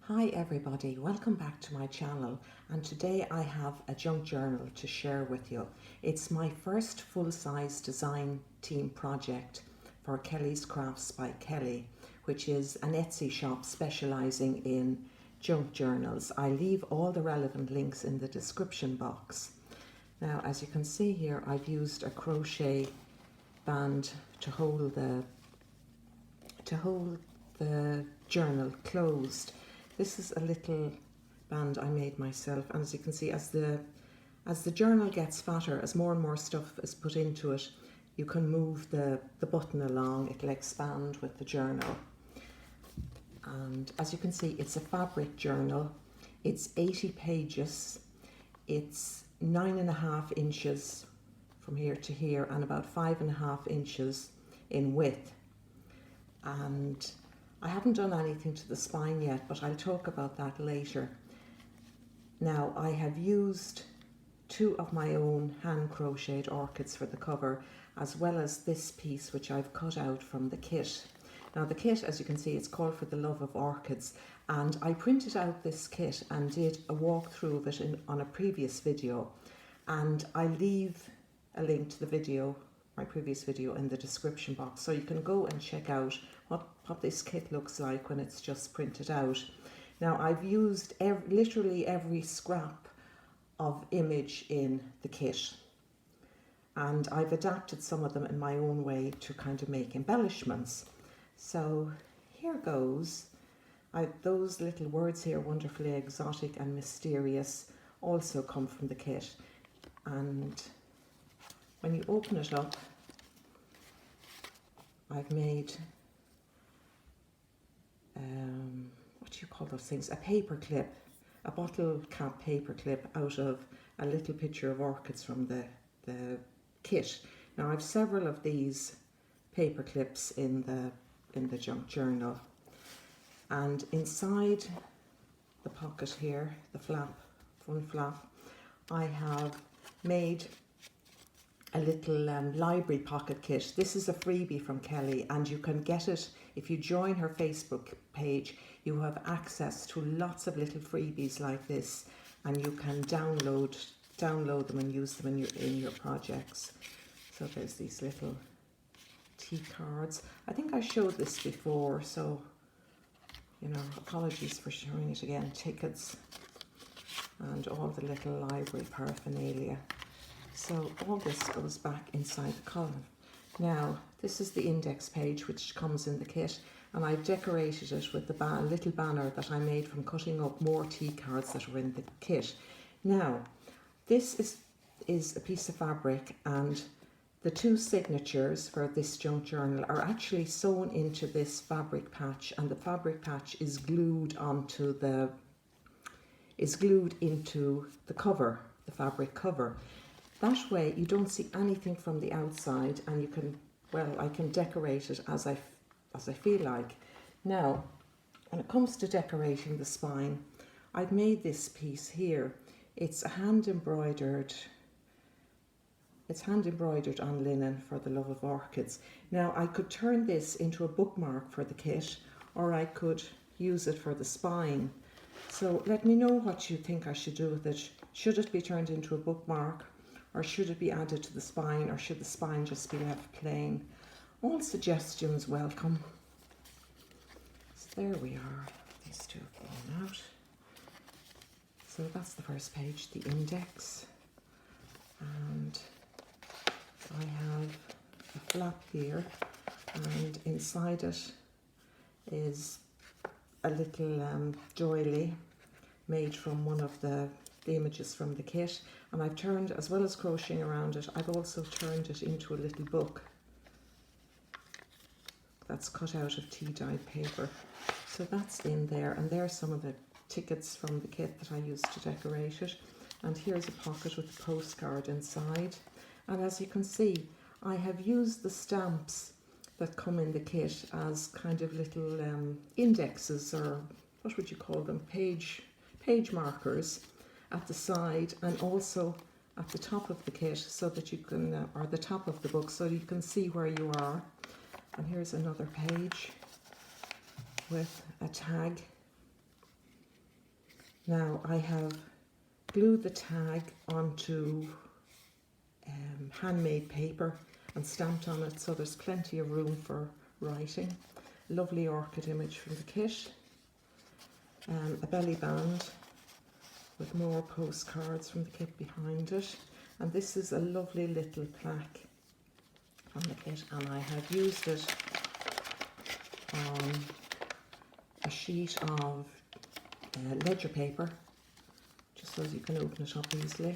Hi everybody, welcome back to my channel, and today I have a junk journal to share with you. It's my first full-size design team project for Kelly's Crafts by Kelly, which is an Etsy shop specialising in junk journals. I leave all the relevant links in the description box. Now, as you can see here, I've used a crochet band to hold the journal closed. This is a little band I made myself, and as you can see, as the journal gets fatter, as more and more stuff is put into it, you can move the button along. It'll expand with the journal. And as you can see, it's a fabric journal. It's 80 pages. It's 9.5 inches from here to here and about 5.5 inches in width. And I haven't done anything to the spine yet, but I'll talk about that later. Now, I have used 2 of my own hand crocheted orchids for the cover, as well as this piece which I've cut out from the kit. Now the kit, as you can see, it's called for the Love of Orchids, and I printed out this kit and did a walkthrough of it on a previous video, and I leave a link to the video, my previous video, in the description box, so you can go and check out what this kit looks like when it's just printed out. Now, I've used literally every scrap of image in the kit, and I've adapted some of them in my own way to kind of make embellishments. So here goes. Those little words here, wonderfully exotic and mysterious, also come from the kit. And when you open it up, I've made what do you call those things? A paper clip, a bottle cap paper clip out of a little picture of orchids from the kit. Now, I've several of these paper clips in the junk journal, and inside the pocket here, the front flap, I have made a little library pocket kit. This is a freebie from Kelly, and you can get it if you join her Facebook page. You have access to lots of little freebies like this, and you can download them and use them in your projects. So there's these little tea cards. I think I showed this before, so apologies for showing it again. Tickets and all the little library paraphernalia. So all this goes back inside the column. Now, this is the index page which comes in the kit, and I've decorated it with the little banner that I made from cutting up more tea cards that were in the kit. Now, this is a piece of fabric, and the 2 signatures for this junk journal are actually sewn into this fabric patch, and the fabric patch is glued into the cover, the fabric cover. That way you don't see anything from the outside, and you can, I can decorate it as I feel like. Now, when it comes to decorating the spine, I've made this piece here. It's hand embroidered on linen for the Love of Orchids. Now, I could turn this into a bookmark for the kit, or I could use it for the spine. So let me know what you think I should do with it. Should it be turned into a bookmark, or should it be added to the spine, or should the spine just be left plain? All suggestions welcome. So there we are. These 2 have fallen out. So that's the first page, the index. And I have a flap here, and inside it is a little doily made from one of the images from the kit, and I've turned, as well as crocheting around it, I've also turned it into a little book that's cut out of tea-dyed paper. So that's in there, and there's some of the tickets from the kit that I used to decorate it. And here's a pocket with a postcard inside. And as you can see, I have used the stamps that come in the kit as kind of little indexes, or what would you call them, page markers at the side, and also at the top of the kit, so that you can, or the top of the book, so you can see where you are. And here's another page with a tag Now I have glued the tag onto handmade paper and stamped on it, so there's plenty of room for writing. Lovely orchid image from the kit. A belly band with more postcards from the kit behind it. And this is a lovely little plaque from the kit, and I have used it on a sheet of ledger paper, just so you can open it up easily.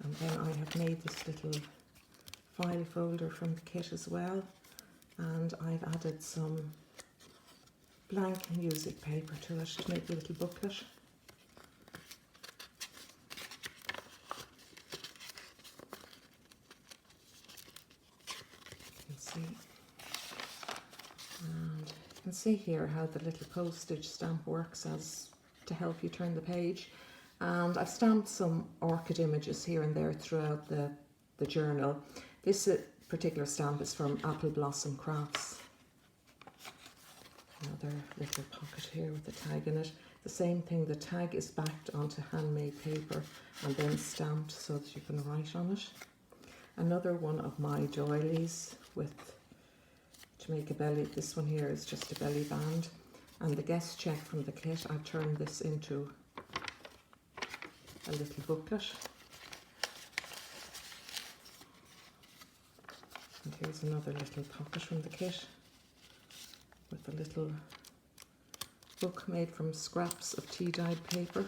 And then I have made this little file folder from the kit as well, and I've added some blank music paper to it to make a little booklet. You can see, and you can see here how the little postage stamp works as to help you turn the page. And I've stamped some orchid images here and there throughout the journal. This particular stamp is from Apple Blossom Crafts. Another little pocket here with the tag in it. The same thing, the tag is backed onto handmade paper and then stamped so that you can write on it. Another one of my doilies to make a belly. This one here is just a belly band. And the guest check from the kit, I've turned this into a little booklet. And here's another little pocket from the kit with a little book made from scraps of tea-dyed paper.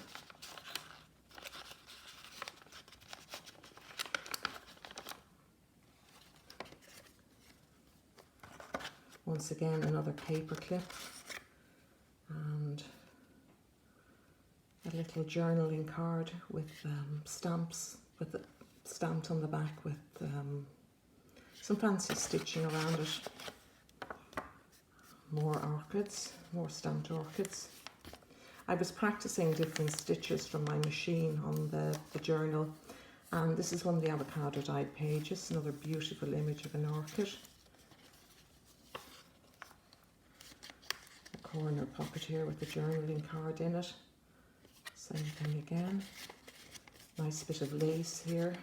Once again, another paper clip and a little journaling card with stamps, stamped on the back with some fancy stitching around it. More orchids, more stamped orchids. I was practicing different stitches from my machine on the journal, and this is one of the avocado dyed pages, another beautiful image of an orchid. A corner pocket here with the journaling card in it. Same thing again. Nice bit of lace here.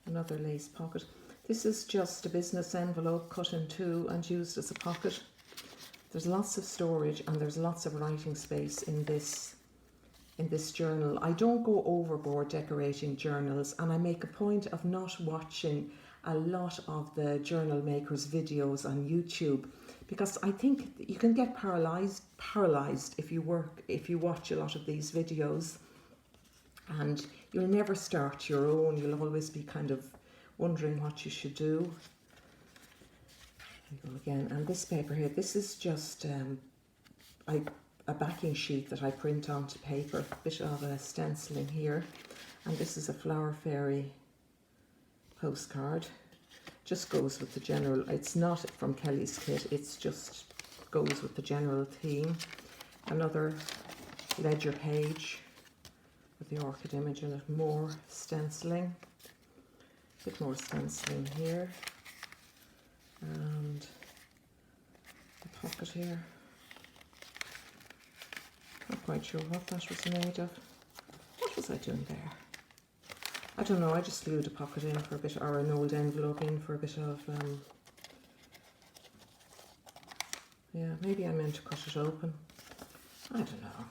Another lace pocket. This is just a business envelope cut in two and used as a pocket. There's lots of storage and there's lots of writing space in this journal. I don't go overboard decorating journals, and I make a point of not watching a lot of the journal makers' videos on YouTube, because I think you can get paralyzed if you watch a lot of these videos, and you'll never start your own. You'll always be kind of wondering what you should do. There you go again. And this paper here, this is just a backing sheet that I print onto paper, a bit of a stenciling here, and this is a flower fairy postcard. Just goes with the general, it's not from Kelly's kit, it's just goes with the general theme. Another ledger page with the orchid image in it, more stenciling, a bit more stenciling here, and a pocket here. Not quite sure what that was made of. What was I doing there? I don't know, I just glued a pocket in for a bit, or an old envelope in for a bit of, yeah, maybe I meant to cut it open. I don't know.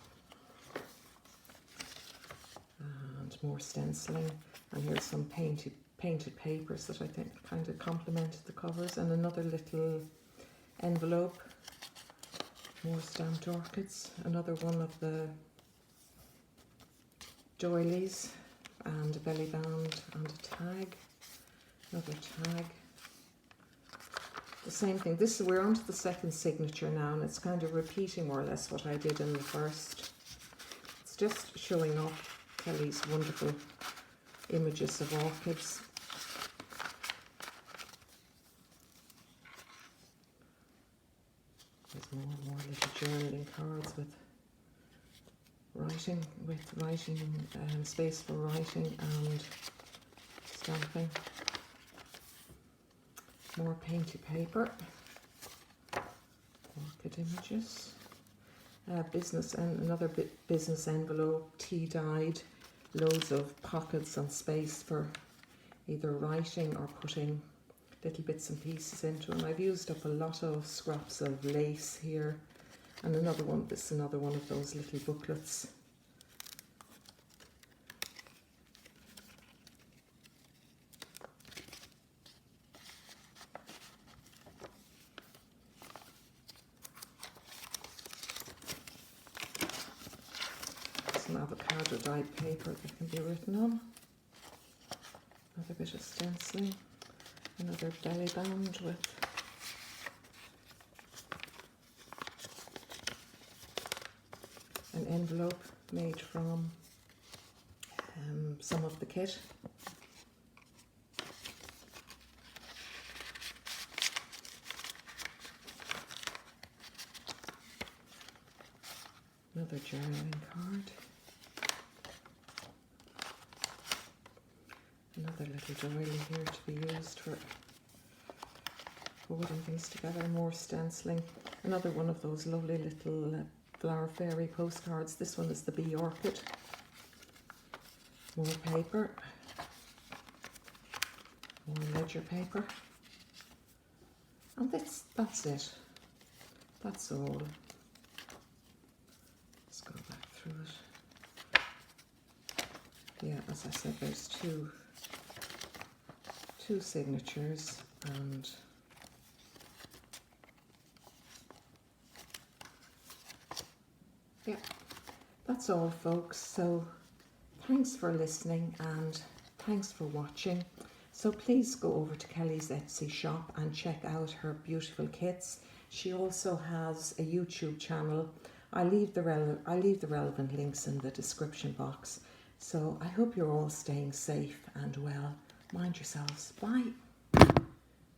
And more stenciling, and here's some painted papers that I think kind of complemented the covers, and another little envelope, more stamped orchids, another one of the doilies, and a belly band and a tag, another tag. The same thing. We're on to the second signature now, and it's kind of repeating more or less what I did in the first. It's just showing off Kelly's wonderful images of orchids. There's more little journaling cards with writing, space for writing and stamping. More painted paper. orchid images. Business and another business envelope, tea dyed, loads of pockets and space for either writing or putting little bits and pieces into them. I've used up a lot of scraps of lace here, and another one, this is another one of those little booklets. Some avocado dyed paper that can be written on. Another bit of stenciling. Another belly band with an envelope made from some of the kit. Another journaling card. Another little doily here to be used for putting things together, more stenciling. Another one of those lovely little flower fairy postcards. This one is the bee orchid. More paper. More ledger paper. And that's it. That's all. Let's go back through it. Yeah, as I said, there's two signatures, and yeah, that's all, folks. So thanks for listening and thanks for watching. So please go over to Kelly's Etsy shop and check out her beautiful kits. She also has a YouTube channel. I leave the relevant links in the description box. So I hope you're all staying safe and well. Mind yourselves. Bye.